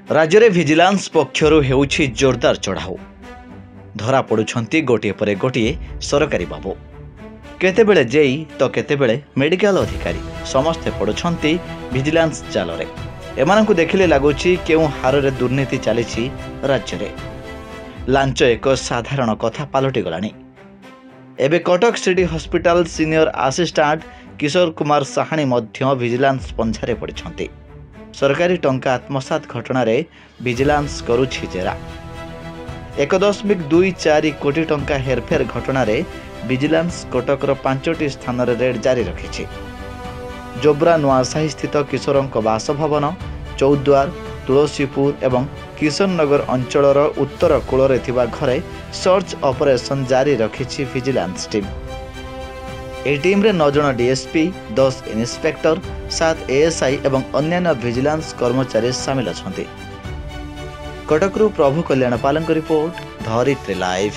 राज्य में विजिलेंस पक्षर हेउछि जोरदार चढ़ाऊ धरा पड़ुछंती गोटे पर गोटे सरकारी बाबू केतेबेले जेई तो केतेबेले मेडिकल अधिकारी समस्ते पड़ुछंती विजिलेंस जाल रे। एमानकु देखिले लागुछि केउ हारे दुर्नीति चली राज्य में। लांच एक साधारण कथा पलटि गलानी। एबे Cuttack city hospital senior assistant Kishore Kumar Sahani मध्य विजिलेंस पंझारे पड़िछंती। सरकारी टंका आत्मसात घटना रे विजिलेंस करुछि जेरा। 1.24 कोटी टंका हेरफेर घटना रे विजिलेंस कटकर 5टी स्थान रे रेड जारी रखिछि। जोब्रा नुआसाही स्थित किशोरंक बासभवन, चौद्वार, तुलसीपुर एवं किशन नगर अंचलर उत्तर कूଳରେ ଥିବା घरे सर्च ऑपरेशन जारी रखिछि विजिलेंस टीम। ଏହି टीम रे 9 जन डीएसपी, 10 इन्स्पेक्टर, 7 एएसआई एवं अन्यान्य विजिलेंस कर्मचारी सामिल अछंती। कटकरू प्रभु कल्याण पालक रिपोर्ट, धरित्री लाइव।